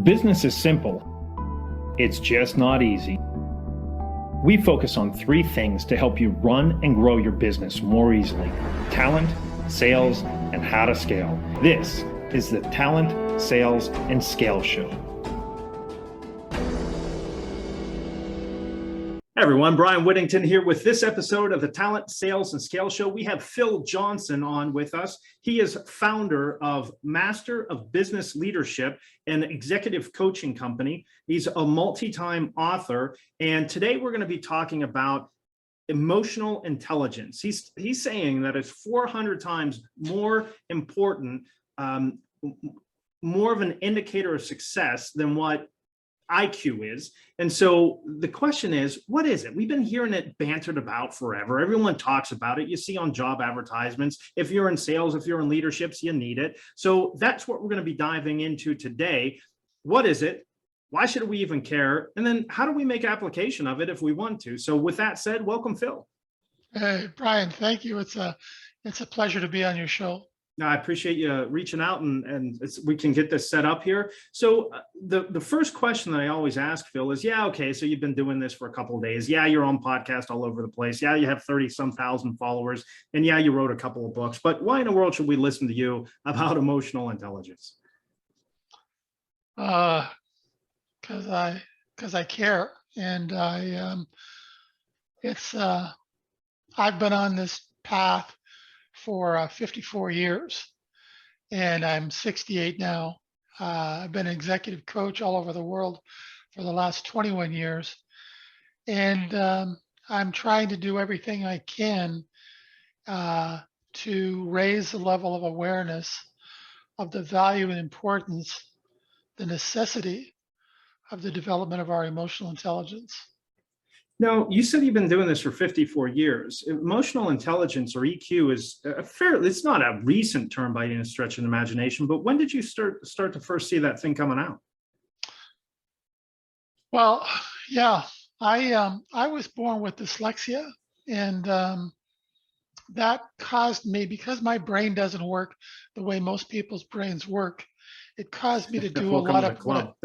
Business is simple. It's just not easy. We focus on three things to help you run and grow your business more easily: talent, sales, and how to scale. This is the Talent, Sales, and Scale Show. Hey everyone, Bryan Whittington here with this episode of the Talent, Sales, and Scale Show. We have Phil Johnson on with us. He is founder of Master of Business Leadership, an executive coaching company. He's a multi-time author, and today we're going to be talking about emotional intelligence. He's saying that it's 400 times more important, more of an indicator of success than what IQ is. And so the question is, what is it? We've been hearing it bantered about forever. Everyone talks about it. You see on job advertisements. If you're in sales, if you're in leaderships, you need it. So that's what we're going to be diving into today. What is it? Why should we even care? And then how do we make application of it if we want to? So with that said, welcome, Phil. Hey, Bryan, thank you. It's a pleasure to be on your show. I appreciate you reaching out and we can get this set up here. So the first question that I always ask, Phil, is, okay, so you've been doing this for a couple of days. Yeah, you're on podcast all over the place. Yeah, you have 30-some thousand followers. And yeah, you wrote a couple of books. But why in the world should we listen to you about emotional intelligence? Because I care. And I've been on this path for 54 years, and I'm 68 now. I've been an executive coach all over the world for the last 21 years, and I'm trying to do everything I can to raise the level of awareness of the value and importance, the necessity of the development of our emotional intelligence. Now, you said you've been doing this for 54 years. Emotional intelligence, or EQ, is it's not a recent term by any stretch of the imagination, but when did you start to first see that thing coming out? Well, yeah, I was born with dyslexia, and that caused me, because my brain doesn't work the way most people's brains work, it caused me to do a lot of what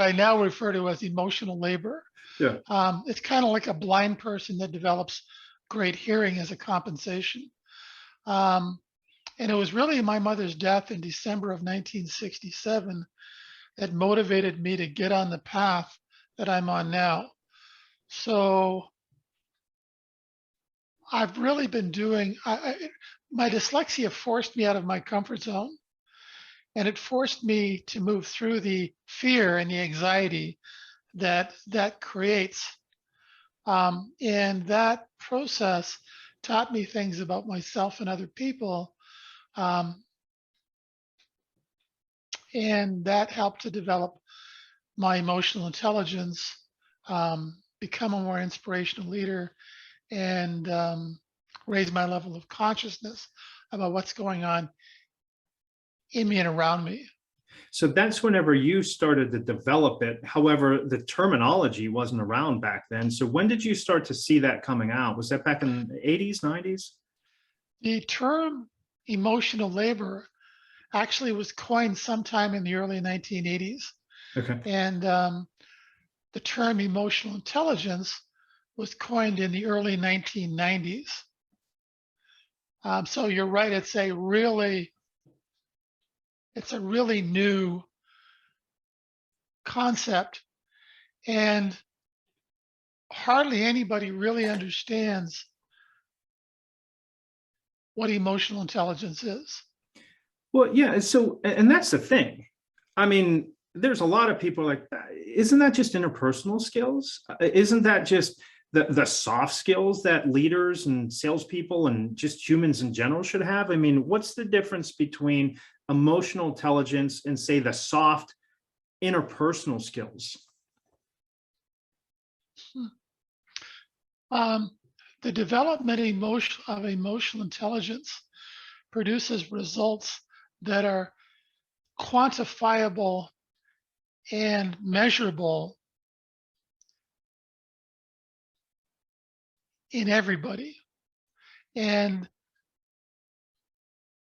I now refer to as emotional labor. Yeah. It's kind of like a blind person that develops great hearing as a compensation. And it was really my mother's death in December of 1967 that motivated me to get on the path that I'm on now. So I've really been doing, my dyslexia forced me out of my comfort zone, and it forced me to move through the fear and the anxiety that creates. And that process taught me things about myself and other people. And that helped to develop my emotional intelligence, become a more inspirational leader, and raise my level of consciousness about what's going on in me and around me. So that's whenever you started to develop it. However, the terminology wasn't around back then. So when did you start to see that coming out? Was that back in the 80s, 90s? The term emotional labor actually was coined sometime in the early 1980s. Okay. And the term emotional intelligence was coined in the early 1990s. So you're right, it's a really new concept, and hardly anybody really understands what emotional intelligence is. Well, yeah. So, and that's the thing. I mean, there's a lot of people like, isn't that just interpersonal skills? Isn't that just the soft skills that leaders and salespeople and just humans in general should have? I mean, what's the difference between emotional intelligence and, say, the soft interpersonal skills? The development of emotional intelligence produces results that are quantifiable and measurable in everybody. And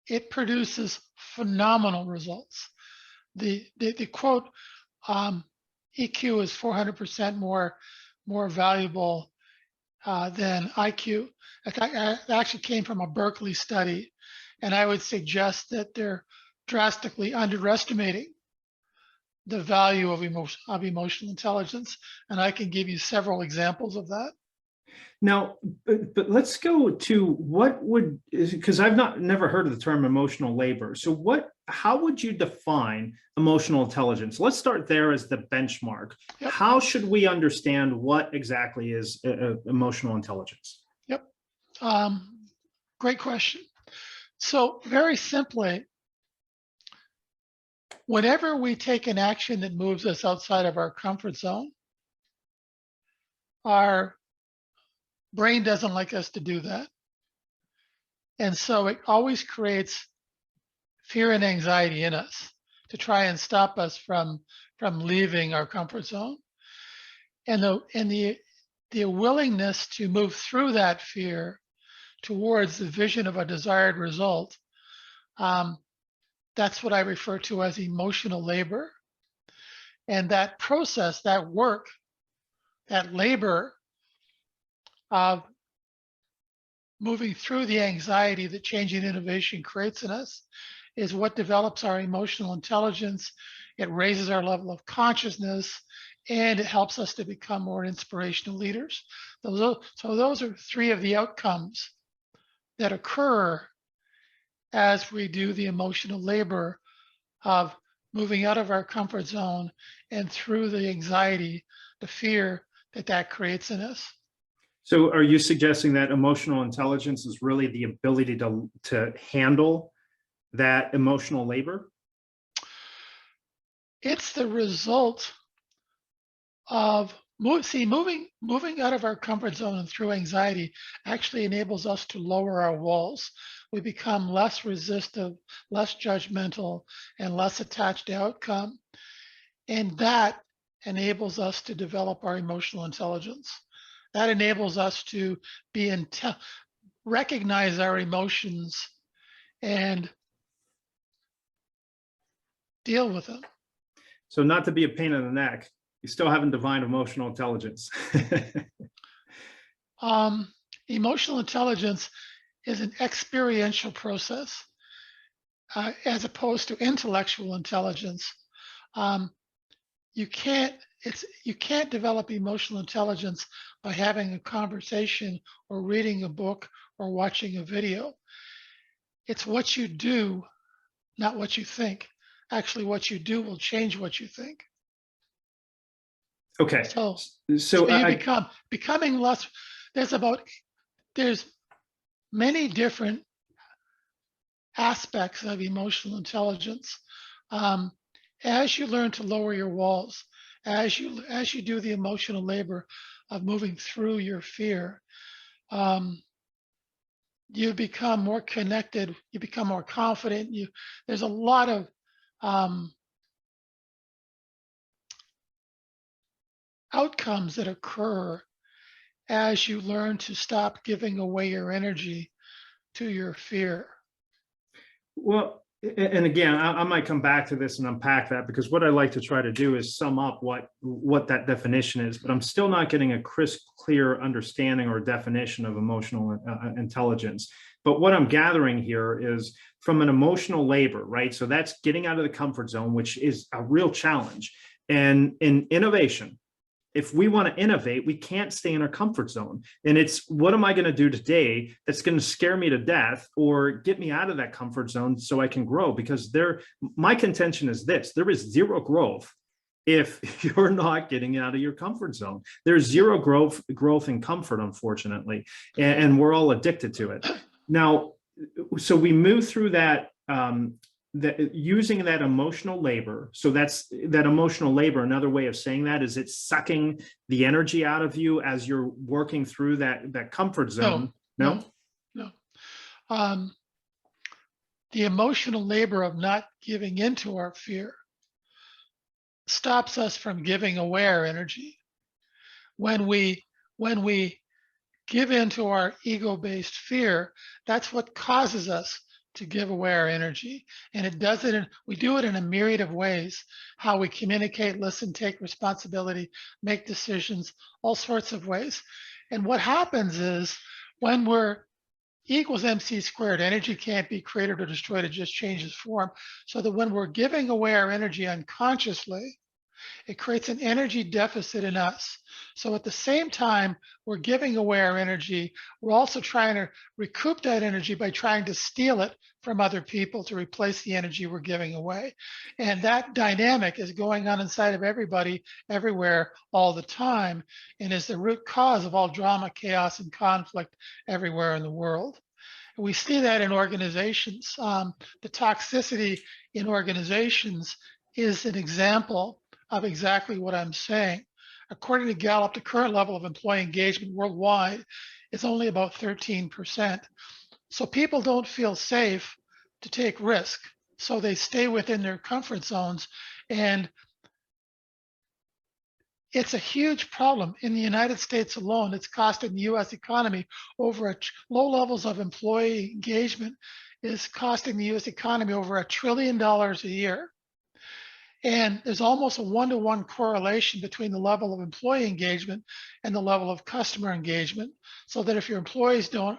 it produces phenomenal results. the quote, EQ is 400% more valuable than IQ. That actually came from a Berkeley study, and I would suggest that they're drastically underestimating the value of emotional intelligence, and I can give you several examples of that. Now, but let's go to what would, because I've never heard of the term emotional labor. So how would you define emotional intelligence? Let's start there as the benchmark. Yep. How should we understand what exactly is emotional intelligence? Yep. Great question. So very simply, whenever we take an action that moves us outside of our comfort zone, our brain doesn't like us to do that. And so it always creates fear and anxiety in us to try and stop us from leaving our comfort zone. And the willingness to move through that fear towards the vision of a desired result, that's what I refer to as emotional labor. And that process, that work, that labor of moving through the anxiety that change and innovation creates in us is what develops our emotional intelligence. It raises our level of consciousness, and it helps us to become more inspirational leaders. So those are three of the outcomes that occur as we do the emotional labor of moving out of our comfort zone and through the anxiety, the fear that creates in us. So are you suggesting that emotional intelligence is really the ability to handle that emotional labor? It's the result of moving out of our comfort zone and through anxiety actually enables us to lower our walls. We become less resistive, less judgmental, and less attached to outcome. And that enables us to develop our emotional intelligence. That enables us to recognize our emotions and deal with them. So not to be a pain in the neck, you still haven't defined emotional intelligence. Emotional intelligence is an experiential process as opposed to intellectual intelligence. You can't develop emotional intelligence by having a conversation or reading a book or watching a video. It's what you do, not what you think. Actually, what you do will change what you think. Okay. So So you becoming less. There's many different aspects of emotional intelligence. As you learn to lower your walls, as you do the emotional labor of moving through your fear, you become more connected, you become more confident. There's a lot of outcomes that occur as you learn to stop giving away your energy to your fear. well, and again, I might come back to this and unpack that, because what I like to try to do is sum up what that definition is, but I'm still not getting a crisp, clear understanding or definition of emotional intelligence. But what I'm gathering here is from an emotional labor, right? So that's getting out of the comfort zone, which is a real challenge. And in innovation, if we want to innovate, we can't stay in our comfort zone. And it's, what am I going to do today that's going to scare me to death or get me out of that comfort zone so I can grow? Because my contention is this: there is zero growth if you're not getting out of your comfort zone. There's zero growth in comfort, unfortunately, and we're all addicted to it. Now, so we move through that, using that emotional labor. So that's that emotional labor. Another way of saying that is it's sucking the energy out of you as you're working through that comfort zone. No. The emotional labor of not giving into our fear stops us from giving away our energy. When we give into our ego-based fear, that's what causes us to give away our energy. And it does it, we do it in a myriad of ways, how we communicate, listen, take responsibility, make decisions, all sorts of ways. And what happens is when we're E equals MC squared, energy can't be created or destroyed, it just changes form. So that when we're giving away our energy unconsciously, it creates an energy deficit in us. So at the same time, we're giving away our energy, we're also trying to recoup that energy by trying to steal it from other people to replace the energy we're giving away. And that dynamic is going on inside of everybody, everywhere, all the time, and is the root cause of all drama, chaos, and conflict everywhere in the world. And we see that in organizations. The toxicity in organizations is an example of exactly what I'm saying. According to Gallup, the current level of employee engagement worldwide is only about 13%. So people don't feel safe to take risk. So they stay within their comfort zones. And it's a huge problem. In the United States alone, it's costing the US economy over low levels of employee engagement is costing the US economy over $1 trillion a year. And there's almost a one-to-one correlation between the level of employee engagement and the level of customer engagement. So that if your employees don't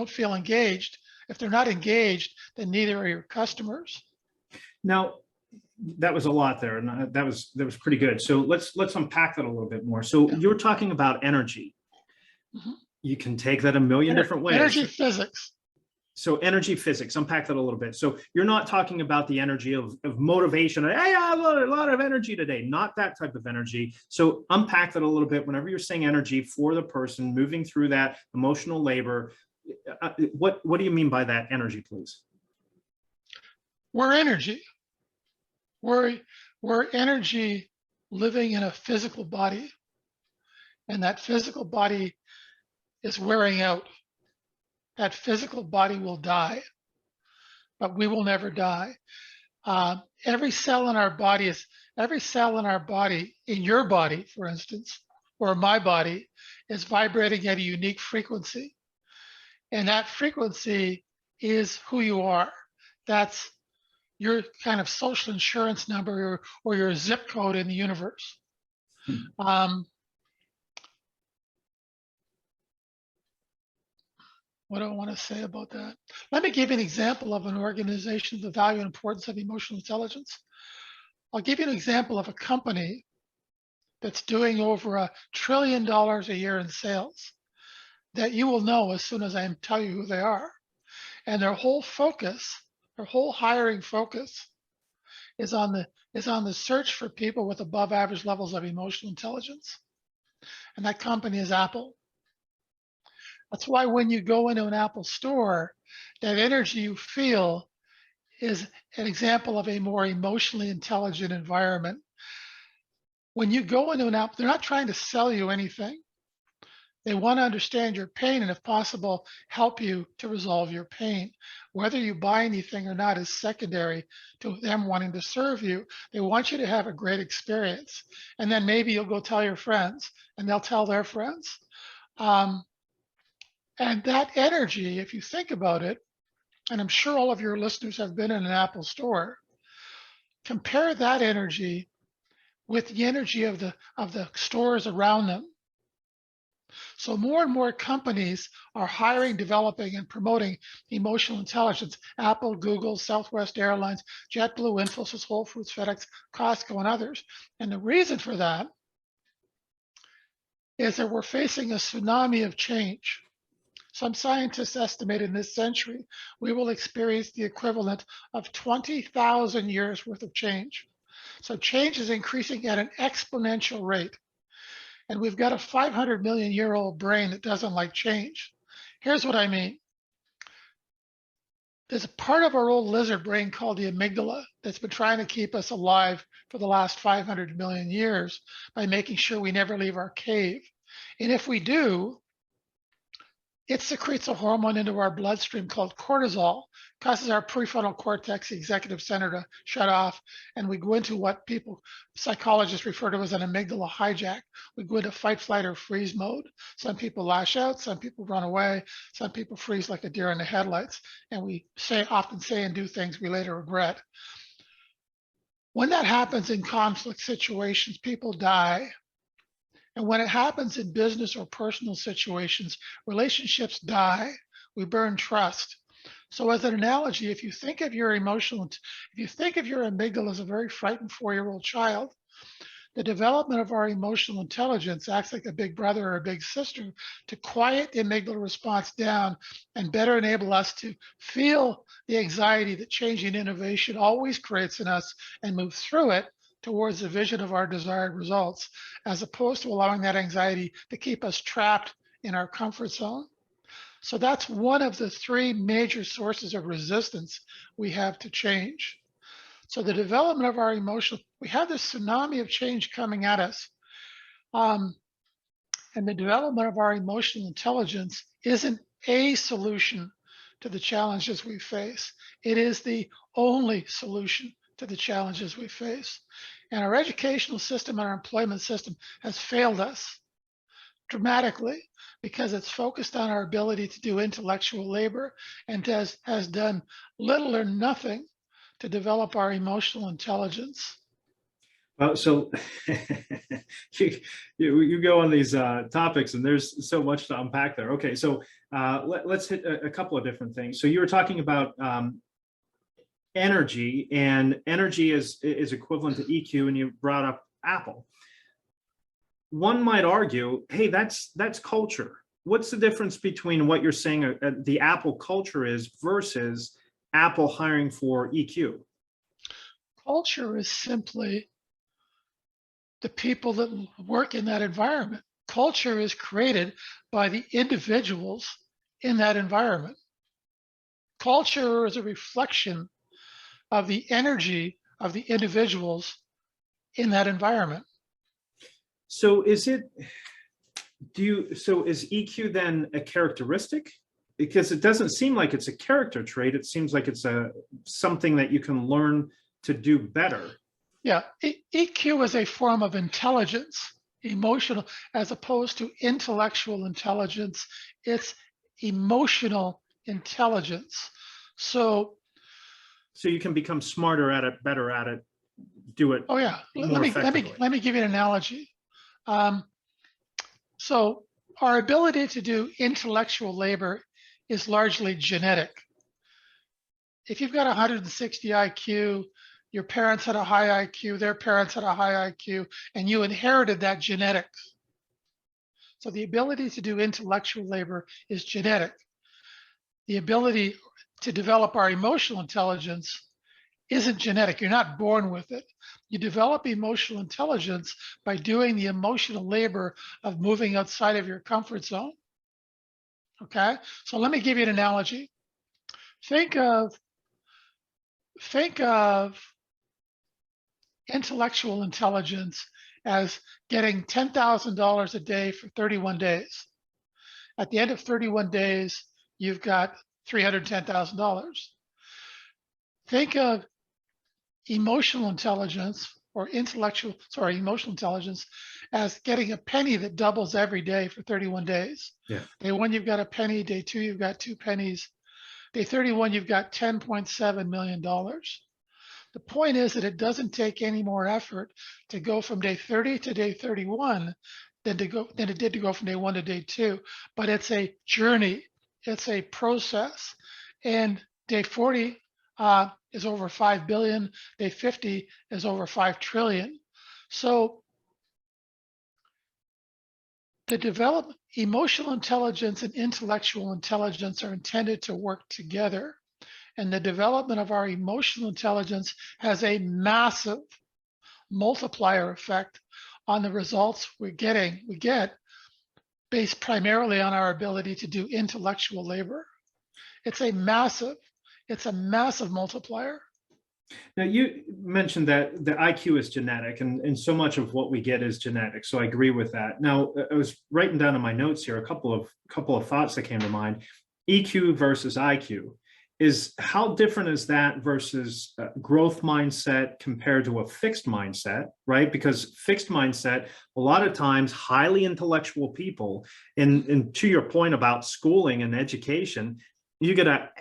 feel engaged, if they're not engaged, then neither are your customers. Now, that was a lot there, and that was pretty good. So let's unpack that a little bit more. So you're talking about energy. Mhm. You can take that a million different ways. Energy physics. So energy physics, unpack that a little bit. So you're not talking about the energy of motivation. Hey, I have a lot of energy today. Not that type of energy. So unpack that a little bit. Whenever you're saying energy for the person moving through that emotional labor, what do you mean by that energy, please? We're energy. We're energy living in a physical body. And that physical body is wearing out. That physical body will die, but we will never die. Every cell in our body, in your body, for instance, or my body, is vibrating at a unique frequency. And that frequency is who you are. That's your kind of social insurance number or your zip code in the universe. What do I want to say about that? Let me give you an example of an organization, the value and importance of emotional intelligence. I'll give you an example of a company that's doing over $1 trillion a year in sales that you will know as soon as I tell you who they are. And their whole focus, their whole hiring focus is on the search for people with above average levels of emotional intelligence. And that company is Apple. That's why when you go into an Apple store, that energy you feel is an example of a more emotionally intelligent environment. When you go into an Apple, they're not trying to sell you anything. They want to understand your pain and, if possible, help you to resolve your pain. Whether you buy anything or not is secondary to them wanting to serve you. They want you to have a great experience. And then maybe you'll go tell your friends and they'll tell their friends. And that energy, if you think about it, and I'm sure all of your listeners have been in an Apple store, compare that energy with the energy of the stores around them. So more and more companies are hiring, developing, and promoting emotional intelligence. Apple, Google, Southwest Airlines, JetBlue, Infosys, Whole Foods, FedEx, Costco, and others. And the reason for that is that we're facing a tsunami of change. Some scientists estimate in this century, we will experience the equivalent of 20,000 years worth of change. So change is increasing at an exponential rate. And we've got a 500 million year old brain that doesn't like change. Here's what I mean. There's a part of our old lizard brain called the amygdala that's been trying to keep us alive for the last 500 million years by making sure we never leave our cave. And if we do, it secretes a hormone into our bloodstream called cortisol, causes our prefrontal cortex, the executive center, to shut off, and we go into what people, psychologists refer to as an amygdala hijack. We go into fight, flight, or freeze mode. Some people lash out, some people run away, some people freeze like a deer in the headlights, and we often say and do things we later regret. When that happens in conflict situations, people die. And when it happens in business or personal situations, relationships die. We burn trust. So as an analogy, if you think of your amygdala as a very frightened 4-year-old child, the development of our emotional intelligence acts like a big brother or a big sister to quiet the amygdala response down and better enable us to feel the anxiety that change and innovation always creates in us and move through it towards the vision of our desired results, as opposed to allowing that anxiety to keep us trapped in our comfort zone. So that's one of the 3 major sources of resistance we have to change. So the development of our we have this tsunami of change coming at us. And the development of our emotional intelligence isn't a solution to the challenges we face. It is the only solution to the challenges we face. And our educational system and our employment system has failed us dramatically because it's focused on our ability to do intellectual labor and has done little or nothing to develop our emotional intelligence. Well, so you go on these topics, and there's so much to unpack there. Okay, so let's hit a couple of different things. So you were talking about energy, and energy is equivalent to EQ, and you brought up Apple. One might argue, hey, that's culture. What's the difference between what you're saying the Apple culture is versus Apple hiring for EQ? Culture is simply the people that work in that environment. Culture is created by the individuals in that environment. Culture is a reflection of the energy of the individuals in that environment. So is EQ then a characteristic? Because it doesn't seem like it's a character trait. It seems like it's something that you can learn to do better. Yeah, EQ is a form of intelligence, emotional, as opposed to intellectual intelligence. It's emotional intelligence. So you can become smarter at it, better at it, do it. Oh yeah, let me give you an analogy. So our ability to do intellectual labor is largely genetic. If you've got 160 IQ, your parents had a high IQ, their parents had a high IQ, and you inherited that genetics. So the ability to do intellectual labor is genetic. The ability to develop our emotional intelligence isn't genetic. You're not born with it. You develop emotional intelligence by doing the emotional labor of moving outside of your comfort zone. Okay, so let me give you an analogy. Think of intellectual intelligence as getting $10,000 a day for 31 days. At the end of 31 days, you've got $310,000. Think of emotional intelligence emotional intelligence as getting a penny that doubles every day for 31 days. Yeah. Day 1, you've got a penny. Day 2, you've got 2 pennies. Day 31, you've got $10.7 million. The point is that it doesn't take any more effort to go from day 30 to day 31 than it did to go from day 1 to day 2. But it's a journey. It's a process. And day 40 is over 5 billion. Day 50 is over 5 trillion. So the development, emotional intelligence and intellectual intelligence are intended to work together. And the development of our emotional intelligence has a massive multiplier effect on the results we get based primarily on our ability to do intellectual labor. It's a massive multiplier. Now, you mentioned that the IQ is genetic, and so much of what we get is genetic. So I agree with that. Now, I was writing down in my notes here a couple of thoughts that came to mind. EQ versus IQ is how different is that versus growth mindset compared to a fixed mindset, right? Because fixed mindset, a lot of times, highly intellectual people, and to your point about schooling and education, you get a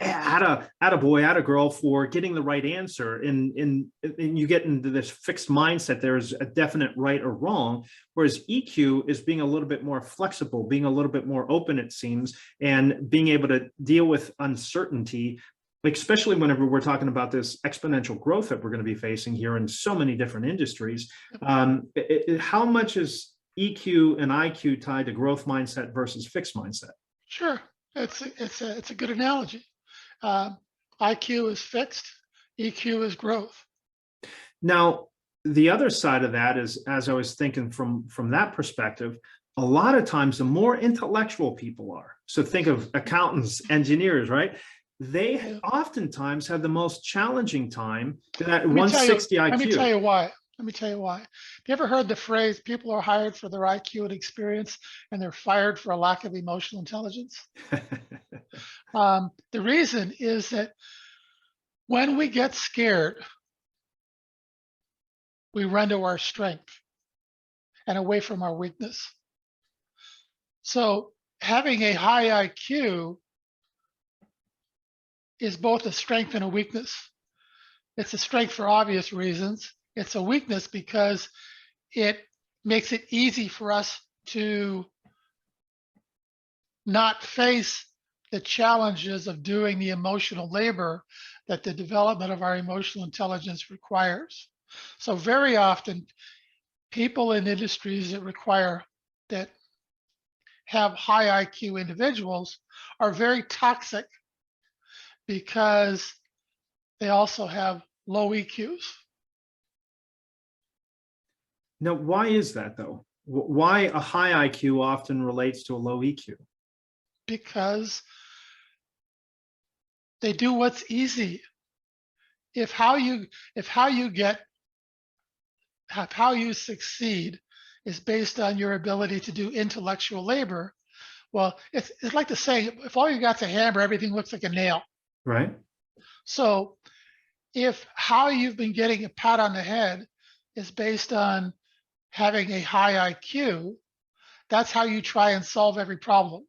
boy, add a girl for getting the right answer, and you get into this fixed mindset. There's a definite right or wrong, whereas EQ is being a little bit more flexible, being a little bit more open, it seems, and being able to deal with uncertainty, especially whenever we're talking about this exponential growth that we're going to be facing here in so many different industries. How much is EQ and IQ tied to growth mindset versus fixed mindset? Sure, it's a good analogy. Uh, IQ is fixed, EQ is growth. Now, the other side of that is, as I was thinking from that perspective, a lot of times the more intellectual people are, so think of accountants, engineers, right? They Yeah. oftentimes have the most challenging time that Let me tell you, 160 let me tell IQ. you why. Let me tell you why. Have you ever heard the phrase, people are hired for their IQ and experience, and they're fired for a lack of emotional intelligence? The reason is that when we get scared, we run to our strength and away from our weakness. So having a high IQ is both a strength and a weakness. It's a strength for obvious reasons. It's a weakness because it makes it easy for us to not face the challenges of doing the emotional labor that the development of our emotional intelligence requires. So very often, people in industries that have high IQ individuals are very toxic because they also have low EQs. Now, why is that though? Why a high IQ often relates to a low EQ? Because they do what's easy. If how you succeed is based on your ability to do intellectual labor, well, it's like the saying, if all you got's a hammer, everything looks like a nail. Right? So if how you've been getting a pat on the head is based on having a high IQ, that's how you try and solve every problem.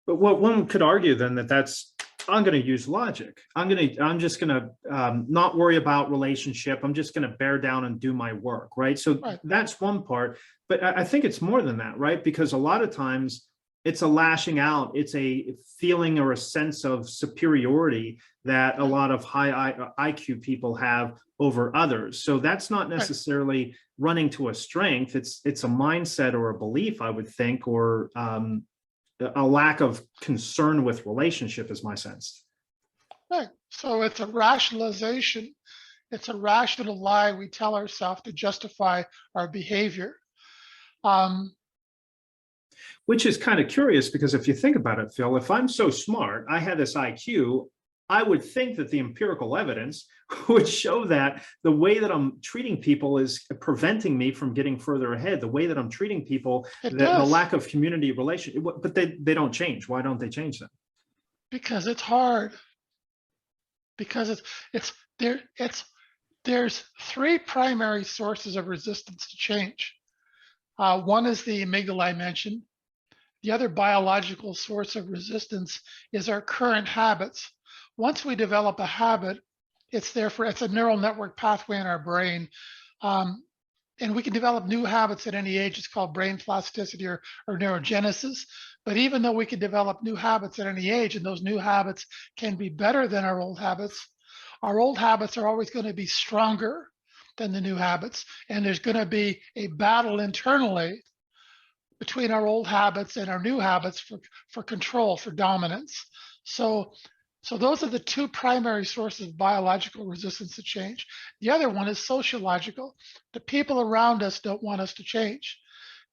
But what one could argue then that's I'm going to use logic. I'm just going to not worry about relationship. I'm just going to bear down and do my work, right? So Right. that's one part, but I think it's more than that, right? Because a lot of times it's a lashing out, it's a feeling or a sense of superiority that a lot of high IQ people have over others. So that's not Right. necessarily running to a strength. It's a mindset or a belief, I would think, or a lack of concern with relationship is my sense. Right. So it's a rationalization. It's a rational lie we tell ourselves to justify our behavior. Which is kind of curious because if you think about it, Phil, if I'm so smart, I had this IQ, I would think that the empirical evidence would show that the way that I'm treating people is preventing me from getting further ahead. The way that I'm treating people, It the does, lack of community relation, but they don't change. Why don't they change them? because it's hard. Because it's there. There's three primary sources of resistance to change. One is the amygdala I mentioned. The other biological source of resistance is our current habits. Once we develop a habit, it's a neural network pathway in our brain. And we can develop new habits at any age. It's called brain plasticity or neurogenesis. But even though we can develop new habits at any age, and those new habits can be better than our old habits are always going to be stronger than the new habits. And there's going to be a battle internally between our old habits and our new habits for control, for dominance. So those are the two primary sources of biological resistance to change. The other one is sociological. The people around us don't want us to change.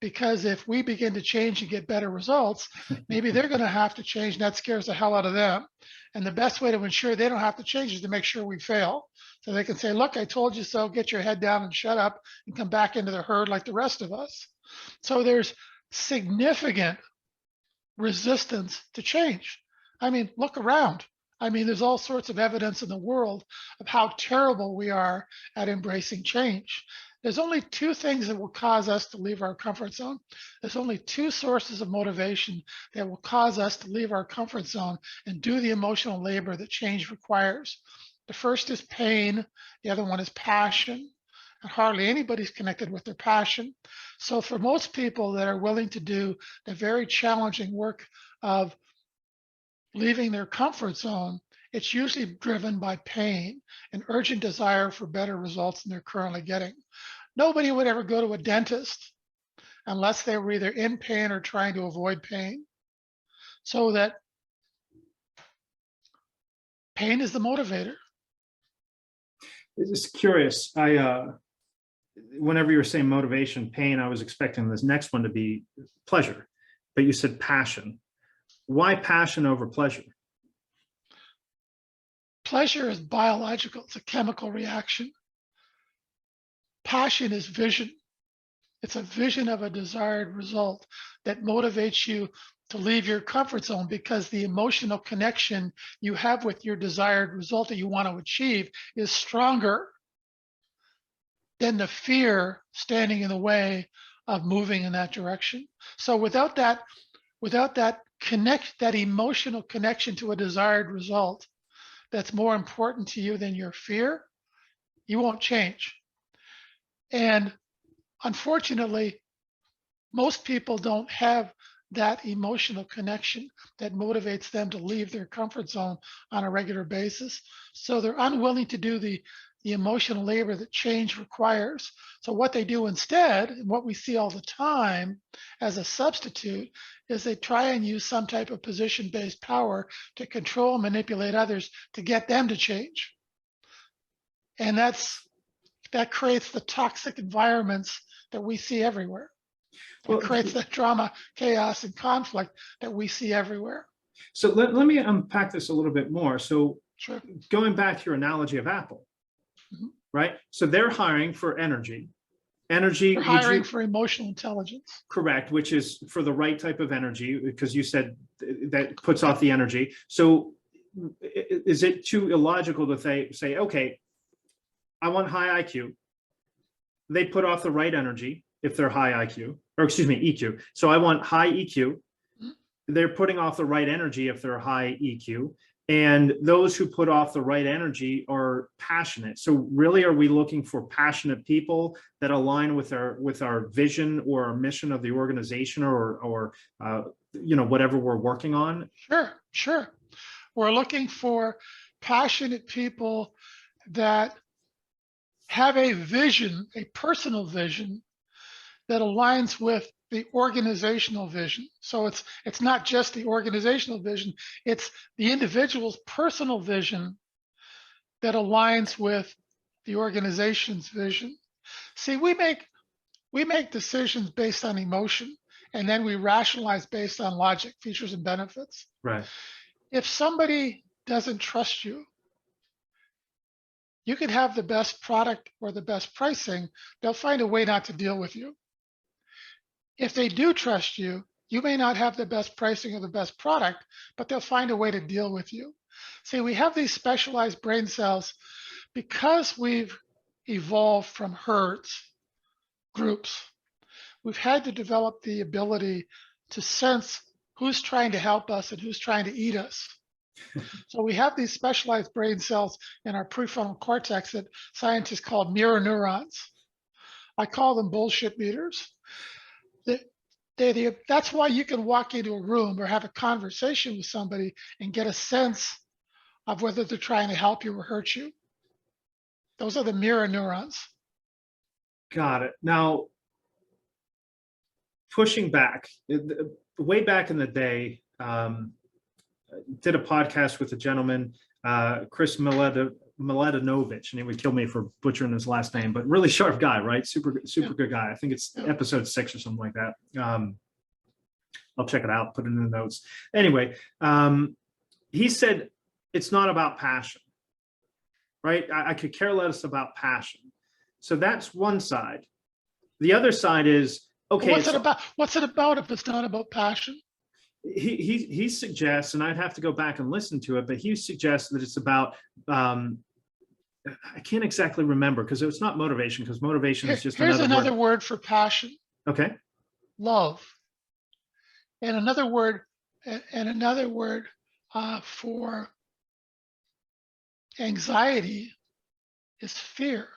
because if we begin to change and get better results, maybe they're going to have to change, and that scares the hell out of them. And the best way to ensure they don't have to change is to make sure we fail. So they can say, look, I told you so, get your head down and shut up and come back into the herd like the rest of us. So there's significant resistance to change. I mean, look around. I mean, there's all sorts of evidence in the world of how terrible we are at embracing change. There's only two things that will cause us to leave our comfort zone. There's only two sources of motivation that will cause us to leave our comfort zone and do the emotional labor that change requires. The first is pain. The other one is passion. And hardly anybody's connected with their passion. So for most people that are willing to do the very challenging work of leaving their comfort zone, it's usually driven by pain, an urgent desire for better results than they're currently getting. Nobody would ever go to a dentist unless they were either in pain or trying to avoid pain. So that pain is the motivator. Just curious, whenever you were saying motivation, pain, I was expecting this next one to be pleasure, but you said passion. Why passion over pleasure? Pleasure is biological. It's a chemical reaction. Passion is vision. It's a vision of a desired result that motivates you to leave your comfort zone, because the emotional connection you have with your desired result that you want to achieve is stronger than the fear standing in the way of moving in that direction. So without that emotional connection to a desired result that's more important to you than your fear, you won't change. And unfortunately, most people don't have that emotional connection that motivates them to leave their comfort zone on a regular basis. So they're unwilling to do the emotional labor that change requires. So what they do instead, and what we see all the time as a substitute, is they try and use some type of position-based power to control and manipulate others to get them to change. And that creates the toxic environments that we see everywhere. It creates that drama, chaos, and conflict that we see everywhere. So let me unpack this a little bit more. So sure. Going back to your analogy of Apple, right? So they're hiring for energy. They're hiring for emotional intelligence. Correct, which is for the right type of energy, because you said that puts off the energy. So is it too illogical to say, okay, I want high IQ. They put off the right energy if they're high IQ, or excuse me, EQ. So I want high EQ. They're putting off the right energy if they're high EQ. And those who put off the right energy are passionate. So really, are we looking for passionate people that align with our vision or our mission of the organization, or whatever we're working on? Sure. We're looking for passionate people that have a vision, a personal vision that aligns with the organizational vision. So it's not just the organizational vision, it's the individual's personal vision that aligns with the organization's vision. See, we make decisions based on emotion, and then we rationalize based on logic, features, and benefits. Right. If somebody doesn't trust you, you could have the best product or the best pricing, they'll find a way not to deal with you. If they do trust you, you may not have the best pricing or the best product, but they'll find a way to deal with you. See, we have these specialized brain cells because we've evolved from herds, groups. We've had to develop the ability to sense who's trying to help us and who's trying to eat us. So we have these specialized brain cells in our prefrontal cortex that scientists call mirror neurons. I call them bullshit meters. That's why you can walk into a room or have a conversation with somebody and get a sense of whether they're trying to help you or hurt you. Those are the mirror neurons. Got it. Now, pushing back, way back in the day, did a podcast with a gentleman, Chris Millett Miletinovich, and he would kill me for butchering his last name, but really sharp guy, right? Super good guy. I think it's episode 6 or something like that. I'll check it out, put it in the notes. Anyway, he said it's not about passion, right? I could care less about passion. So that's one side. The other side is, okay, what's it about? What's it about if it's not about passion? He suggests, and I'd have to go back and listen to it, but he suggests that it's about, I can't exactly remember because it's not motivation, because motivation is just Here's another word for passion. Okay. Love. And another word for anxiety is fear.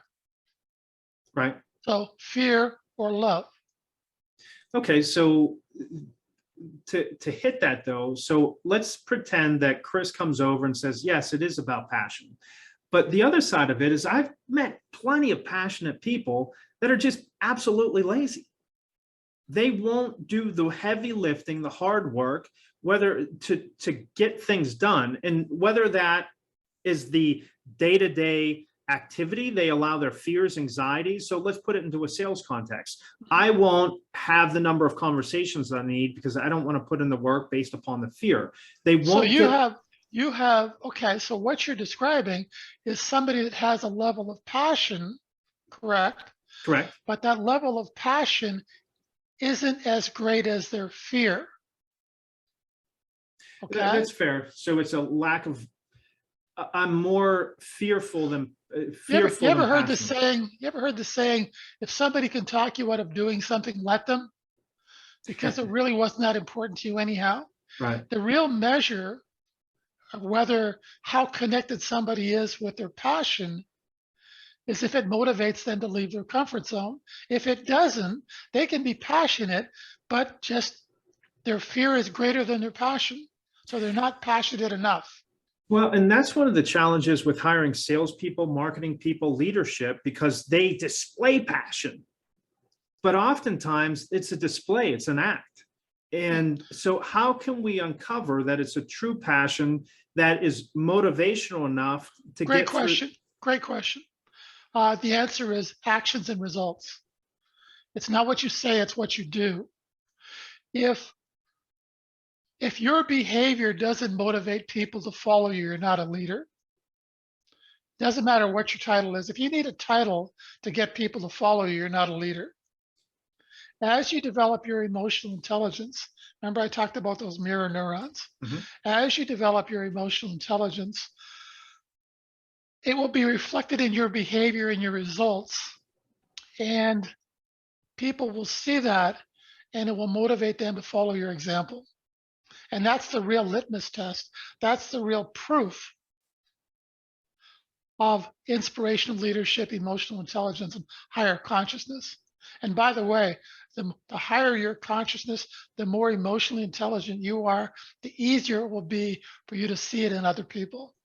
Right. So fear or love. Okay, so to hit that though, so let's pretend that Chris comes over and says, yes, it is about passion. But the other side of it is I've met plenty of passionate people that are just absolutely lazy. They won't do the heavy lifting, the hard work, whether to get things done, and whether that is the day-to-day activity, they allow their fears, anxieties. So let's put it into a sales context. I won't have the number of conversations I need because I don't want to put in the work based upon the fear. They won't. So you have, okay, so what you're describing is somebody that has a level of passion, correct? Correct. But that level of passion isn't as great as their fear. Okay. That's fair. So it's a lack of, I'm more fearful than fearful. You ever heard the saying? You ever heard the saying? If somebody can talk you out of doing something, let them, because it really wasn't that important to you anyhow. Right. The real measure of how connected somebody is with their passion is if it motivates them to leave their comfort zone. If it doesn't, they can be passionate, but just their fear is greater than their passion, so they're not passionate enough. Well, and that's one of the challenges with hiring salespeople, marketing people, leadership, because they display passion. But oftentimes it's a display, it's an act. And so how can we uncover that it's a true passion that is motivational enough to Great get question. through? Great question. The answer is actions and results. It's not what you say, it's what you do. If your behavior doesn't motivate people to follow you, you're not a leader. Doesn't matter what your title is. If you need a title to get people to follow you, you're not a leader. As you develop your emotional intelligence, remember I talked about those mirror neurons? Mm-hmm. As you develop your emotional intelligence, it will be reflected in your behavior and your results. And people will see that, and it will motivate them to follow your example. And that's the real litmus test. That's the real proof of inspirational leadership, emotional intelligence, and higher consciousness. And by the way, the higher your consciousness, the more emotionally intelligent you are, the easier it will be for you to see it in other people,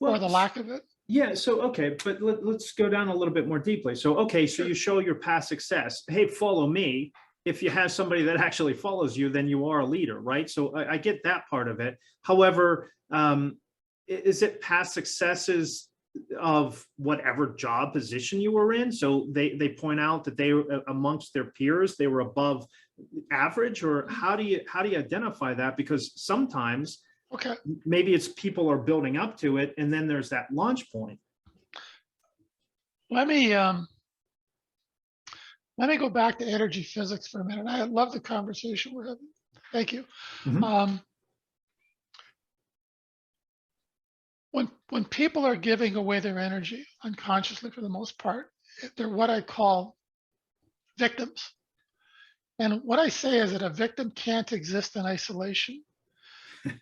or the lack of it. Yeah, so, okay, but let's go down a little bit more deeply. So, okay, so you show your past success. Hey, follow me. If you have somebody that actually follows you, then you are a leader, right? So I get that part of it. However, is it past successes of whatever job position you were in? So they point out that they, amongst their peers, they were above average, or how do you identify that? Because sometimes maybe it's people are building up to it, and then there's that launch point. Let me go back to energy physics for a minute. I love the conversation we're having. Thank you. Mm-hmm. When people are giving away their energy unconsciously, for the most part, they're what I call victims. And what I say is that a victim can't exist in isolation.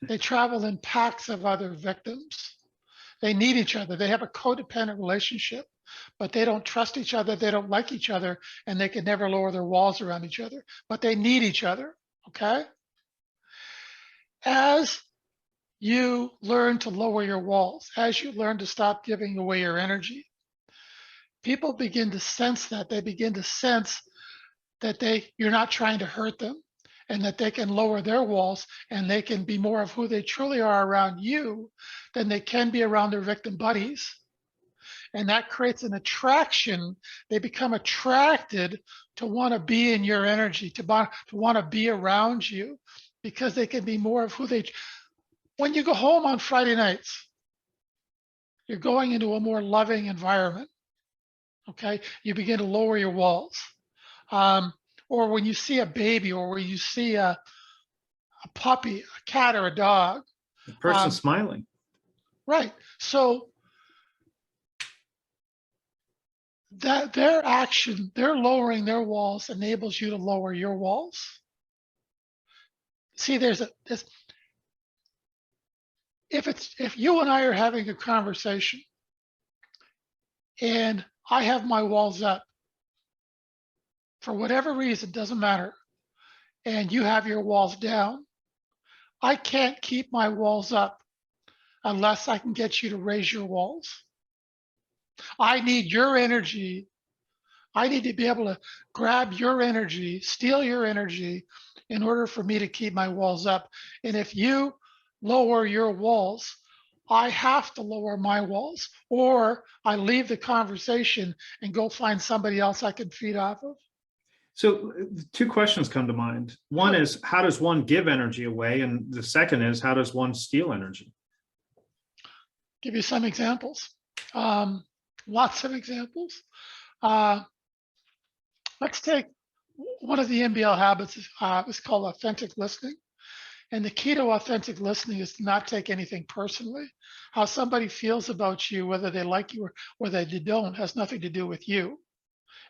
They travel in packs of other victims. They need each other. They have a codependent relationship, but they don't trust each other. They don't like each other, and they can never lower their walls around each other, but they need each other, okay? As you learn to lower your walls, as you learn to stop giving away your energy, people begin to sense that. They begin to sense that you're not trying to hurt them, and that they can lower their walls, and they can be more of who they truly are around you than they can be around their victim buddies. And that creates an attraction. They become attracted to want to be in your energy, to want to be around you, because they can be more of who they. When you go home on Friday nights, you're going into a more loving environment. Okay, you begin to lower your walls. Or when you see a baby, or when you see a puppy, a cat, or a dog. The person smiling. Right. So that their action, they're lowering their walls, enables you to lower your walls. See, if you and I are having a conversation and I have my walls up for whatever reason, doesn't matter, and you have your walls down, I can't keep my walls up unless I can get you to raise your walls. I need your energy. I need to be able to grab your energy, steal your energy in order for me to keep my walls up. And if you lower your walls, I have to lower my walls, or I leave the conversation and go find somebody else I can feed off of. So two questions come to mind. One is, how does one give energy away? And the second is, how does one steal energy? Give you some examples. Lots of examples. Let's take one of the MBL habits. It's called authentic listening. And the key to authentic listening is to not take anything personally. How somebody feels about you, whether they like you or whether they don't, has nothing to do with you.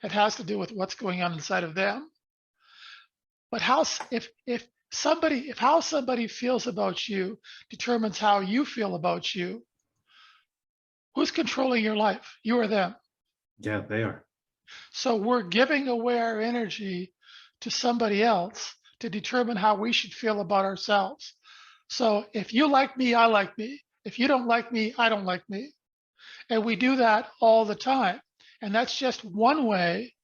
It has to do with what's going on inside of them. But if how somebody feels about you determines how you feel about you, who's controlling your life? You or them? Yeah, they are. So we're giving away our energy to somebody else to determine how we should feel about ourselves. So if you like me, I like me. If you don't like me, I don't like me. And we do that all the time. And that's just one way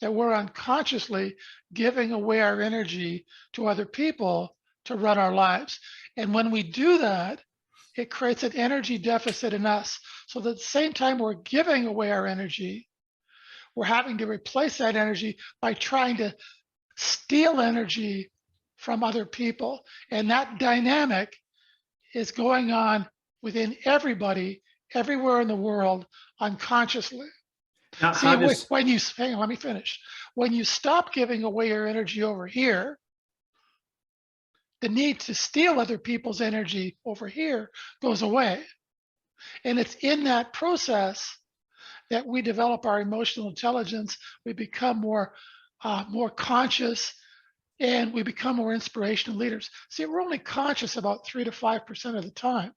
that we're unconsciously giving away our energy to other people to run our lives. And when we do that, it creates an energy deficit in us. So that at the same time we're giving away our energy, we're having to replace that energy by trying to steal energy from other people. And that dynamic is going on within everybody, everywhere in the world, unconsciously. Now, See, when you, hang on, let me finish. When you stop giving away your energy over here, the need to steal other people's energy over here goes away. And it's in that process that we develop our emotional intelligence. We become more conscious, and we become more inspirational leaders. See, we're only conscious about 3 to 5% of the time.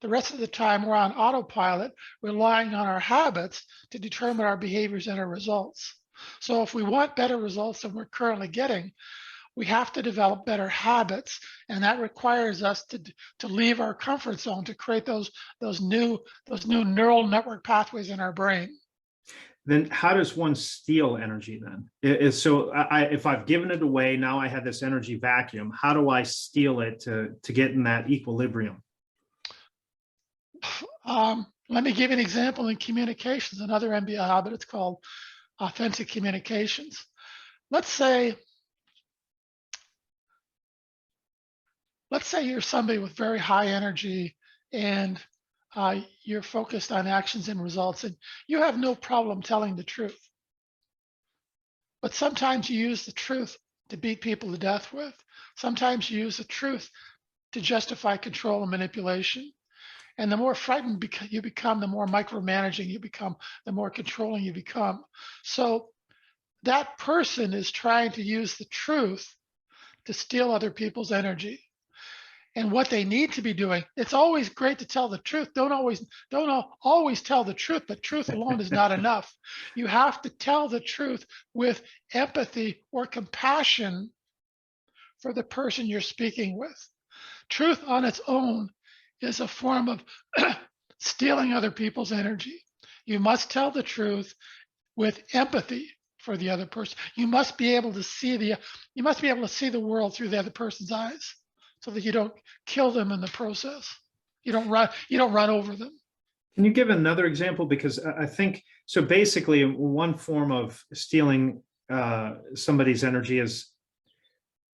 The rest of the time, we're on autopilot, relying on our habits to determine our behaviors and our results. So if we want better results than we're currently getting, we have to develop better habits, and that requires us to leave our comfort zone to create those new neural network pathways in our brain. Then how does one steal energy then? If I've given it away, now I have this energy vacuum. How do I steal it to get in that equilibrium? Let me give you an example in communications, another MBA habit. It's called authentic communications. Let's say you're somebody with very high energy, and you're focused on actions and results, and you have no problem telling the truth. But sometimes you use the truth to beat people to death with. Sometimes you use the truth to justify control and manipulation. And the more frightened you become, the more micromanaging you become, the more controlling you become. So that person is trying to use the truth to steal other people's energy. And what they need to be doing, it's always great to tell the truth. Don't always tell the truth, but truth alone is not enough. You have to tell the truth with empathy or compassion for the person you're speaking with. Truth on its own is a form of stealing other people's energy. You must tell the truth with empathy for the other person. You must be able to see the world through the other person's eyes, so that you don't kill them in the process. You don't run over them. Can you give another example? Because I think, so basically one form of stealing somebody's energy is,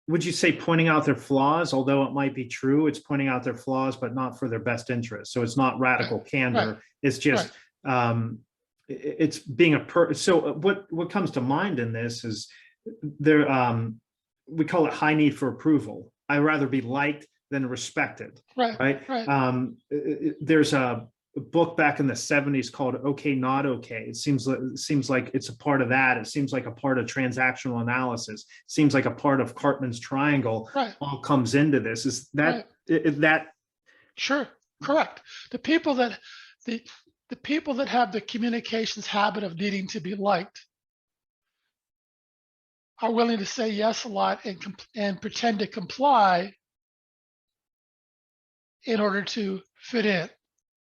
would you say pointing out their flaws? Although it might be true, it's pointing out their flaws, but not for their best interest. So it's not radical Right, candor. It's just, right, it's being so what comes to mind in this is there, we call it high need for approval. I rather be liked than respected, right, right? right. There's a book back in the 70s called Okay, Not Okay. It seems like it's a part of that. It seems like a part of transactional analysis. It seems like a part of Cartman's Triangle Right, all comes into this. Is that right. that Sure, correct. The people that the the people that have the communications habit of needing to be liked are willing to say yes a lot and pretend to comply in order to fit in.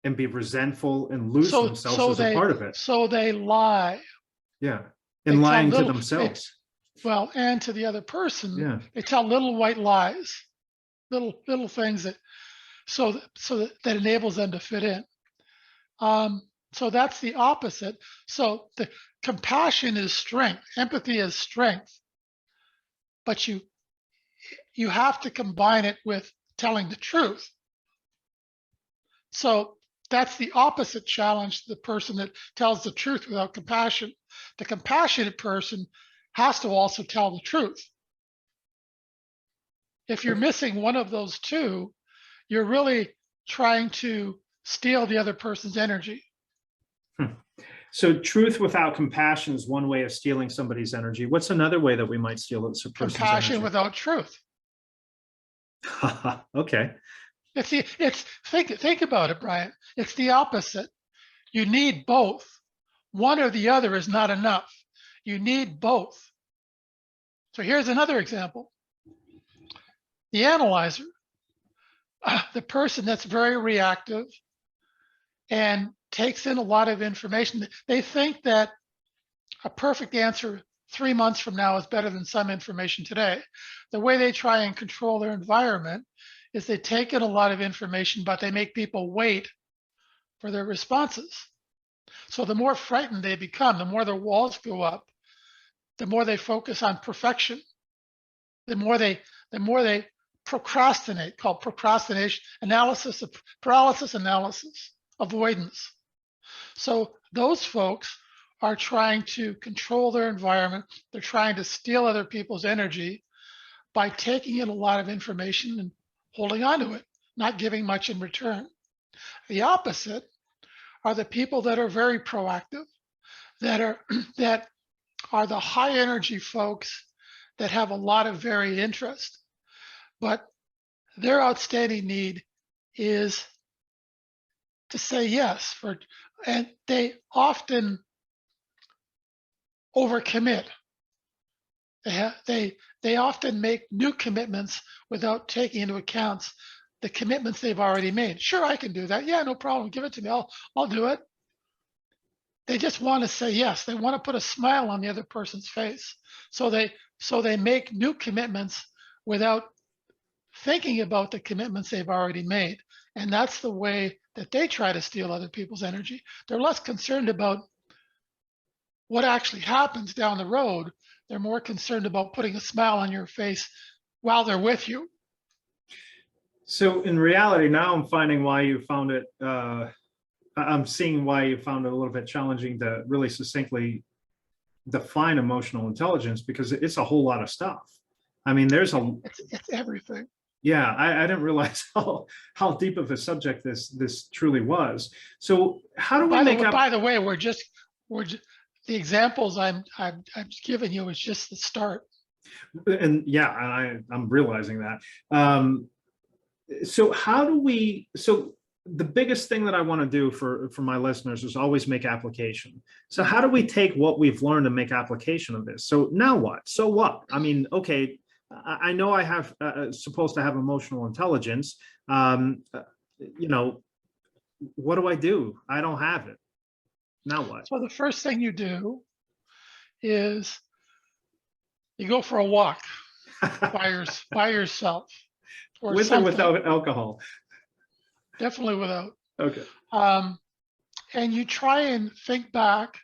and be resentful and lose So themselves so as a they part of it? so they lie. Yeah. They And tell lying to little they themselves. well, and to the other person, Yeah. they tell little white lies, little things that that enables them to fit in. So that's the opposite. So the compassion is strength, empathy is strength, but you have to combine it with telling the truth. So that's the opposite challenge to the person that tells the truth without compassion. The compassionate person has to also tell the truth. If you're Okay. missing one of those two, you're really trying to steal the other person's energy. So truth without compassion is one way of stealing somebody's energy. What's another way that we might steal a person's Compassion energy? without truth. Okay. Think about it, Brian. It's the opposite. You need both. One or the other is not enough. You need both. So here's another example. The analyzer, the person that's very reactive and takes in a lot of information. They think that a perfect answer 3 months from now is better than some information today. The way they try and control their environment is they take in a lot of information, but they make people wait for their responses. So the more frightened they become, the more their walls go up, the more they focus on perfection, the more they procrastinate, called procrastination, paralysis analysis, avoidance. So those folks are trying to control their environment. They're trying to steal other people's energy by taking in a lot of information and holding on to it, not giving much in return. The opposite are the people that are very proactive, that are that are the high energy folks that have a lot of varied interest, but their outstanding need is to say yes and they often overcommit. They often make new commitments without taking into account the commitments they've already made. Sure, I can do that. Yeah, no problem. Give it to me. I'll do it. They just want to say yes. They want to put a smile on the other person's face. So they make new commitments without thinking about the commitments they've already made. And that's the way that they try to steal other people's energy. They're less concerned about what actually happens down the road. They're more concerned about putting a smile on your face while they're with you. So in reality, now I'm finding why you found it, I'm seeing why you found it a little bit challenging to really succinctly define emotional intelligence, because it's a whole lot of stuff. I mean, It's everything. yeah, I didn't realize how deep of a subject this truly was. So how do we make up? By the way, the examples I'm giving you is just the start. And yeah, I'm realizing that. So how do we? So the biggest thing that I want to do for my listeners is always make application. So how do we take what we've learned and make application of this? So now what? So what? I mean, okay, I know I have supposed to have emotional intelligence. You know, what do I do? I don't have it. Now what? So the first thing you do is you go for a walk by yourself or With or something. without alcohol? Definitely without. Okay. Um, and you try and think back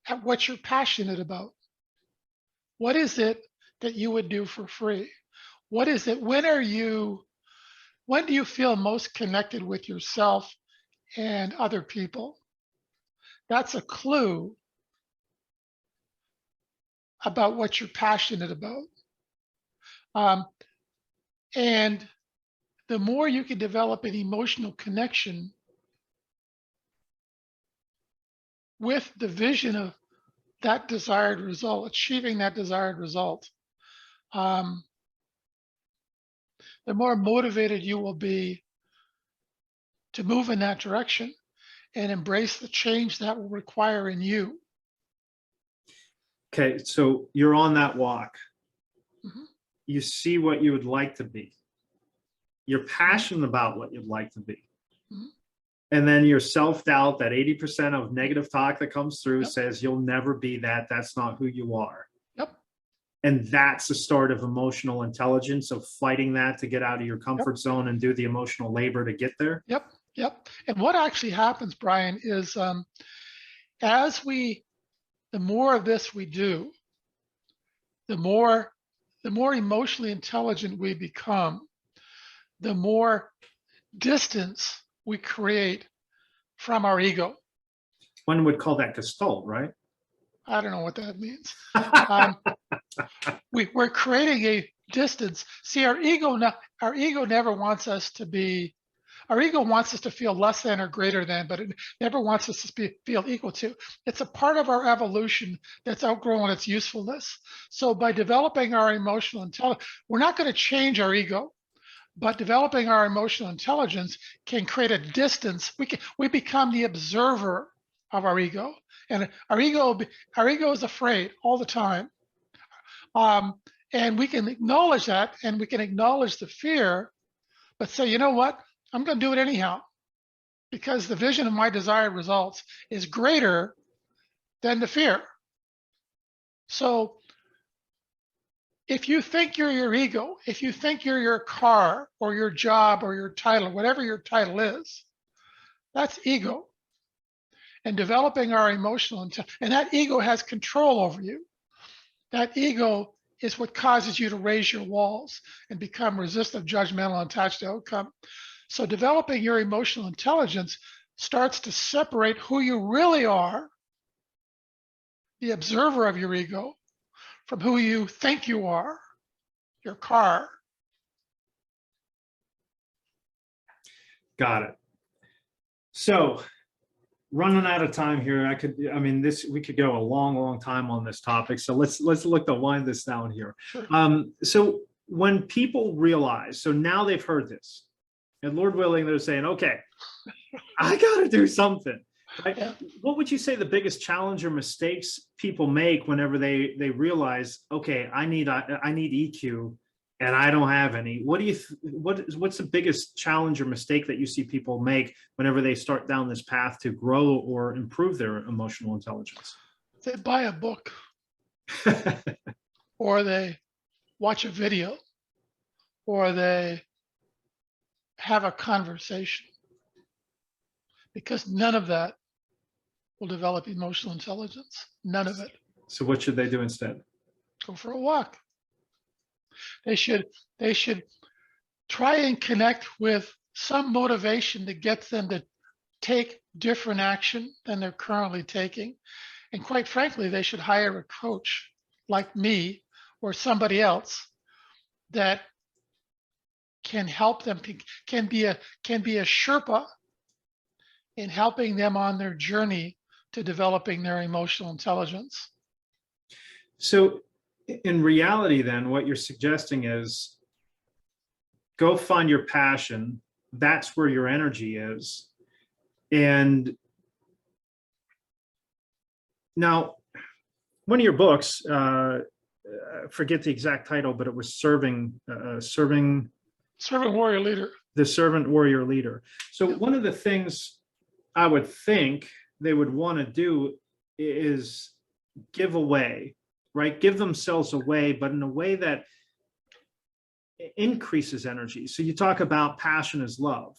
at what you're passionate about. What is it that you would do for free? What is it? When do you feel most connected with yourself and other people? That's a clue about what you're passionate about. And the more you can develop an emotional connection with the vision of that desired result, achieving that desired result, the more motivated you will be to move in that direction and embrace the change that will require in you. Okay, so you're on that walk. Mhm. You see what you would like to be. You're passionate about what you'd like to be. Mhm. And then your self-doubt, that 80% of negative talk that comes through Yep. says you'll never be that. That's not who you are. Yep. And that's the start of emotional intelligence, of fighting that to get out of your comfort zone and do the emotional labor to get there. Yep. Yep. And what actually happens, Bryan, is the more of this we do, the more emotionally intelligent we become, the more distance we create from our ego. One would call that gestalt, right? I don't know what that means. We're creating a distance. See, our ego never wants us to be. Our ego wants us to feel less than or greater than, but it never wants us to feel equal to. It's a part of our evolution that's outgrown its usefulness. So by developing our emotional intelligence, we're not going to change our ego, but developing our emotional intelligence can create a distance. We become the observer of our ego, and our ego is afraid all the time. And we can acknowledge that, and we can acknowledge the fear, but say, you know what? I'm going to do it anyhow, because the vision of my desired results is greater than the fear. So if you think you're your ego, if you think you're your car or your job or your title, whatever your title is, that's ego. And developing our emotional intelligence, and that ego has control over you. That ego is what causes you to raise your walls and become resistant, judgmental, and attached to outcome. So developing your emotional intelligence starts to separate who you really are, the observer of your ego, from who you think you are, your car. Got it. So running out of time here. We could go a long time on this topic. So let's look to wind this down here. Sure. So when people realize, so now they've heard this, and Lord willing, they're saying, okay, I got to do something. Right? Yeah. What would you say the biggest challenge or mistakes people make whenever they realize, okay, I need EQ and I don't have any? What's the biggest challenge or mistake that you see people make whenever they start down this path to grow or improve their emotional intelligence? They buy a book or they watch a video or they have a conversation, because none of that will develop emotional intelligence. None of it. So what should they do instead? Go for a walk. They should try and connect with some motivation that gets them to take different action than they're currently taking. And quite frankly, they should hire a coach like me or somebody else that can help them, can be a Sherpa in helping them on their journey to developing their emotional intelligence. So in reality, then, what you're suggesting is go find your passion. That's where your energy is. And now, one of your books, I forget the exact title, but it was Serving Warrior Leader. The Servant Warrior Leader. So one of the things I would think they would want to do is give away, right? Give themselves away, but in a way that increases energy. So you talk about passion as love.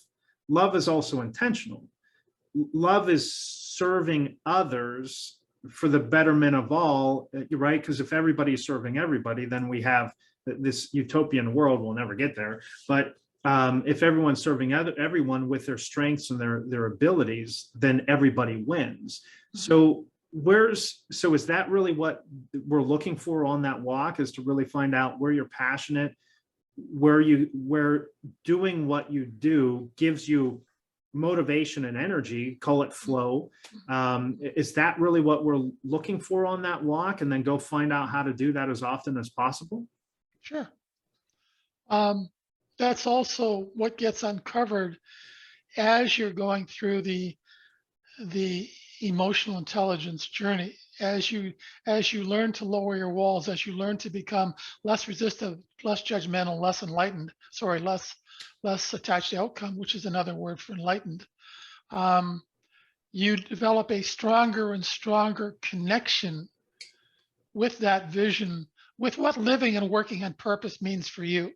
love is also intentional. Love is serving others for the betterment of all, right? Because if everybody is serving everybody, then we have this utopian world. We'll never get there. But if everyone's serving everyone with their strengths and their abilities, then everybody wins. So is that really what we're looking for on that walk, is to really find out where you're passionate, where doing what you do gives you motivation and energy, call it flow. Is that really what we're looking for on that walk, and then go find out how to do that as often as possible? Sure. That's also what gets uncovered as you're going through the emotional intelligence journey. As you learn to lower your walls, as you learn to become less resistive, less judgmental, less enlightened, less attached to outcome, which is another word for enlightened, you develop a stronger and stronger connection with that vision, with what living and working on purpose means for you.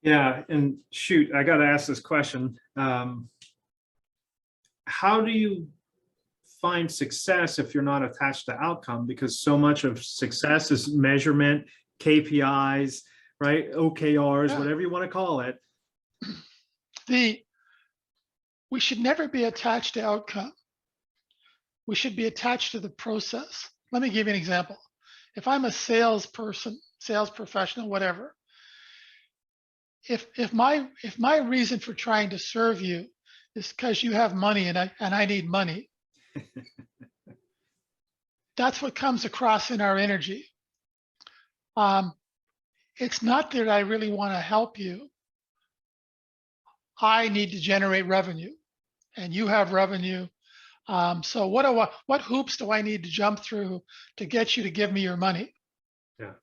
Yeah, and shoot, I got to ask this question. How do you find success if you're not attached to outcome? Because so much of success is measurement, KPIs, right? OKRs, Yeah. whatever you want to call it. We should never be attached to outcome. We should be attached to the process. Let me give you an example. If I'm a salesperson, sales professional, whatever, if my reason for trying to serve you is because you have money and I need money, that's what comes across in our energy. It's not that I really want to help you. I need to generate revenue, and you have revenue. So what hoops do I need to jump through to get you to give me your money? Yeah.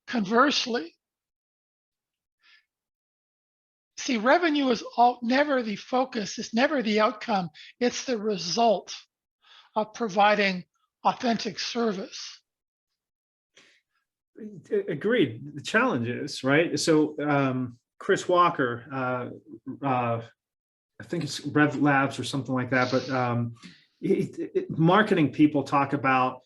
Conversely, see, revenue is never the focus. It's never the outcome. It's the result of providing authentic service. Agreed. The challenge is, right? So Chris Walker, I think it's Rev Labs or something like that, but marketing people talk about,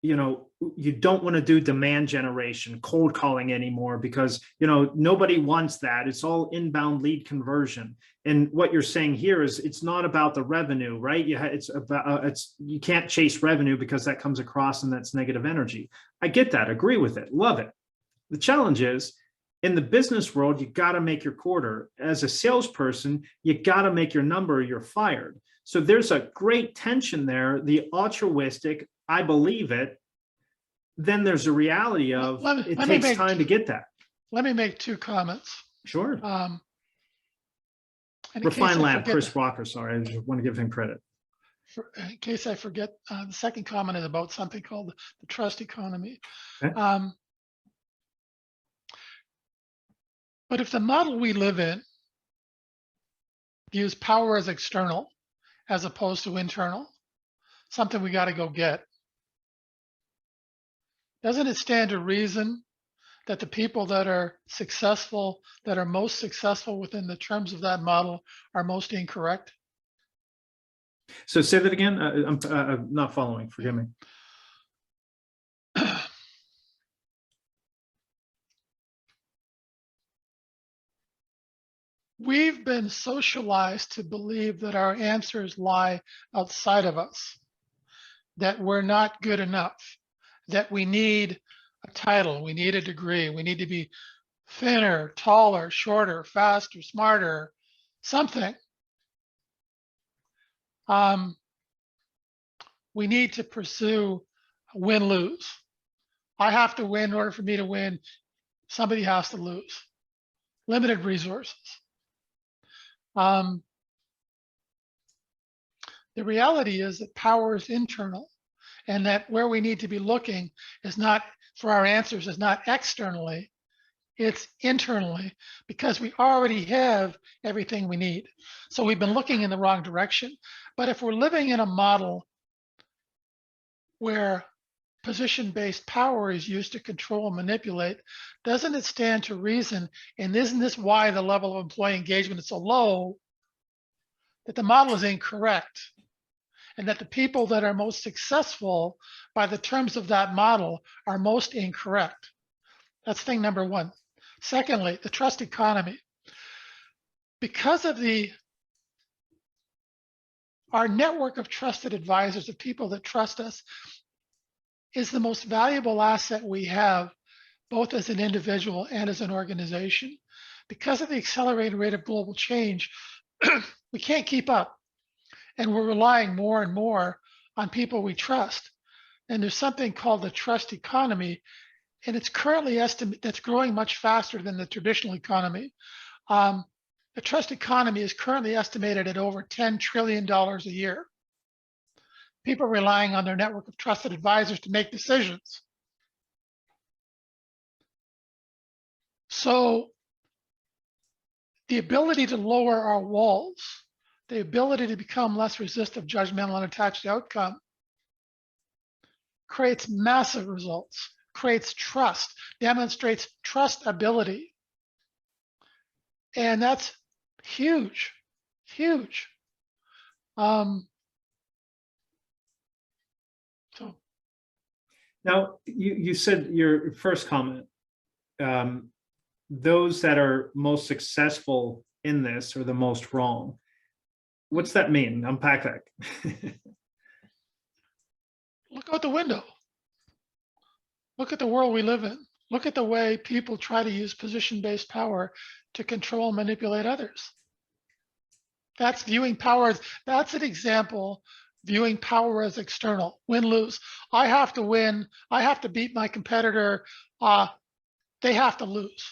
you don't want to do demand generation, cold calling anymore, because, nobody wants that. It's all inbound lead conversion. And what you're saying here is it's not about the revenue, right? You can't chase revenue because that comes across and that's negative energy. I get that. Agree with it. Love it. The challenge is, in the business world, you got to make your quarter. As a salesperson, you got to make your number or you're fired. So there's a great tension there. The altruistic, I believe it. Then there's a reality of it takes time to get that. Let me make two comments. Sure. Refine Lab, Chris Walker, sorry, I just want to give him credit. In case I forget, the second comment is about something called the trust economy. Okay. But if the model we live in views power as external as opposed to internal, something we got to go get, doesn't it stand to reason that the people that are successful, that are most successful within the terms of that model, are most incorrect? So say that again. I'm not following. Forgive me. We've been socialized to believe that our answers lie outside of us, that we're not good enough, that we need a title, we need a degree, we need to be thinner, taller, shorter, faster, smarter, something. We need to pursue win-lose. I have to win in order for me to win. Somebody has to lose. Limited resources. The reality is that power is internal, and that where we need to be looking is not for our answers, is not externally, it's internally, because we already have everything we need. So we've been looking in the wrong direction. But if we're living in a model where position-based power is used to control and manipulate, doesn't it stand to reason, and isn't this why the level of employee engagement is so low, that the model is incorrect, and that the people that are most successful by the terms of that model are most incorrect? That's thing number one. Secondly, the trust economy. Because of our network of trusted advisors, of people that trust us, is the most valuable asset we have, both as an individual and as an organization. Because of the accelerated rate of global change, we can't keep up. And we're relying more and more on people we trust. And there's something called the trust economy, and it's currently estimated that's growing much faster than the traditional economy. The trust economy is currently estimated at over $10 trillion a year. People relying on their network of trusted advisors to make decisions. So the ability to lower our walls, the ability to become less resistive, judgmental, and attached to outcome creates massive results, creates trust, demonstrates trustability. And that's huge, huge. So now you said your first comment, those that are most successful in this are the most wrong. What's that mean? Unpack that. look out the window. Look at the world we live in. Look at the way people try to use position-based power to control and manipulate others. That's viewing power as, that's an example, viewing power as external, win-lose. I have to win, I have to beat my competitor, they have to lose.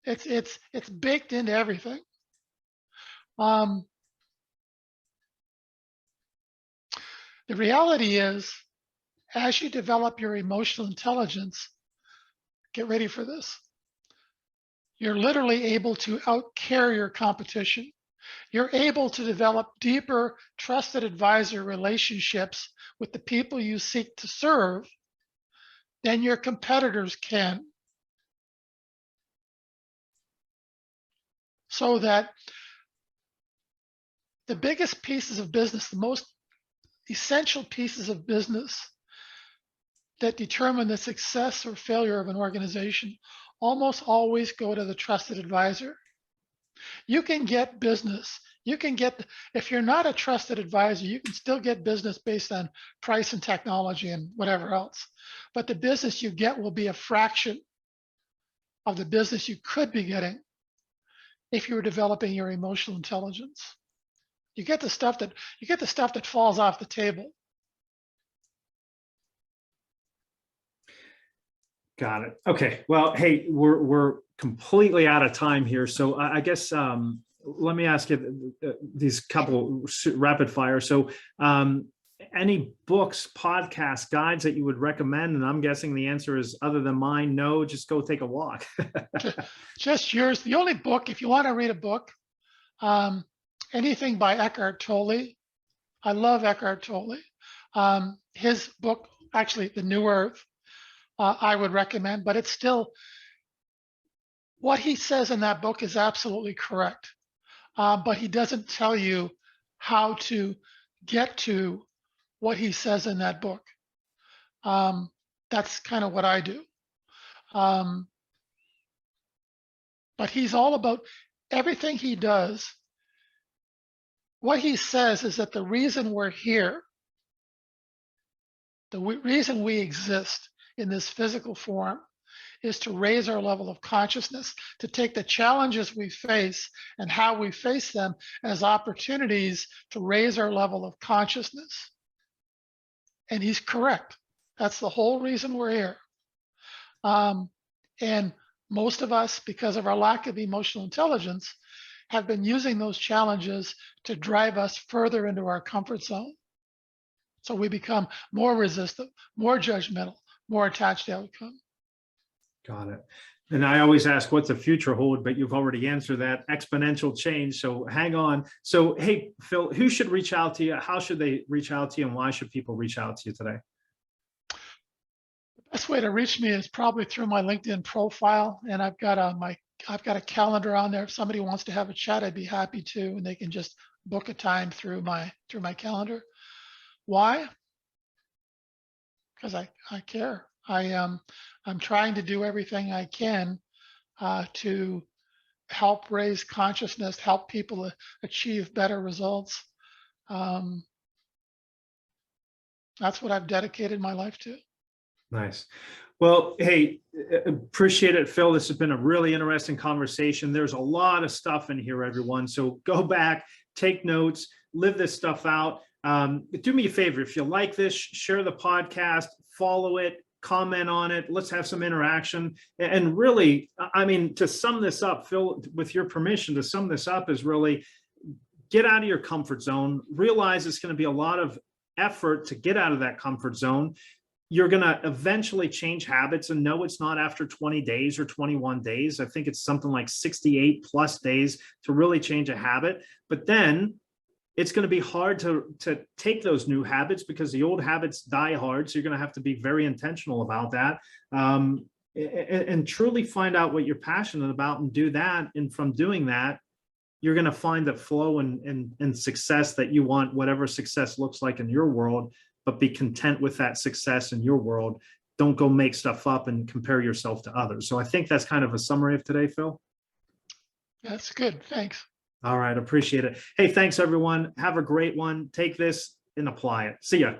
It's baked into everything. The reality is, as you develop your emotional intelligence, get ready for this. You're literally able to outcarry your competition. You're able to develop deeper, trusted advisor relationships with the people you seek to serve than your competitors can. So that the biggest pieces of business, the most essential pieces of business that determine the success or failure of an organization almost always go to the trusted advisor. You can get business. You can get, if you're not a trusted advisor, you can still get business based on price and technology and whatever else. But the business you get will be a fraction of the business you could be getting if you were developing your emotional intelligence. You get the stuff that falls off the table. Got it. Okay. Well, hey, we're completely out of time here. So I guess let me ask you these couple rapid fire. So any books, podcasts, guides that you would recommend? And I'm guessing the answer is, other than mine, no, just go take a walk. Just yours. The only book, if you want to read a book, anything by Eckhart Tolle. I love Eckhart Tolle. His book, actually, The New Earth, I would recommend, but it's still, what he says in that book is absolutely correct. But he doesn't tell you how to get to what he says in that book. That's kind of what I do. But he's all about everything he does. What he says is that the reason we're here, the reason we exist in this physical form, is to raise our level of consciousness, to take the challenges we face and how we face them as opportunities to raise our level of consciousness. And he's correct. That's the whole reason we're here. And most of us, because of our lack of emotional intelligence, have been using those challenges to drive us further into our comfort zone. So we become more resistant, more judgmental, more attached to outcome. Got it. And I always ask, what's the future hold? But you've already answered that. Exponential change. So hang on. So, hey, Phil, who should reach out to you? How should they reach out to you? And why should people reach out to you today? best way to reach me is probably through my LinkedIn profile, and I've got a calendar on there. If somebody wants to have a chat, I'd be happy to, and they can just book a time through my calendar. Why? Because I care. I'm trying to do everything I can to help raise consciousness, help people achieve better results. That's what I've dedicated my life to. Nice. Well, hey, appreciate it, Phil. This has been a really interesting conversation. There's a lot of stuff in here, everyone. So go back, take notes, live this stuff out. Do me a favor. If you like this, share the podcast, follow it, comment on it. Let's have some interaction. And really, I mean, to sum this up, Phil, with your permission, to sum this up is really get out of your comfort zone. Realize it's going to be a lot of effort to get out of that comfort zone. You're going to eventually change habits, and no, it's not after 20 days or 21 days. I think it's something like 68 plus days to really change a habit. But then it's going to be hard to take those new habits because the old habits die hard. So you're going to have to be very intentional about that, and truly find out what you're passionate about and do that. And from doing that, you're going to find that flow and success that you want, whatever success looks like in your world, but be content with that success in your world. Don't go make stuff up and compare yourself to others. So I think that's kind of a summary of today, Phil. That's good. Thanks. All right. Appreciate it. Hey, thanks everyone. Have a great one. Take this and apply it. See ya.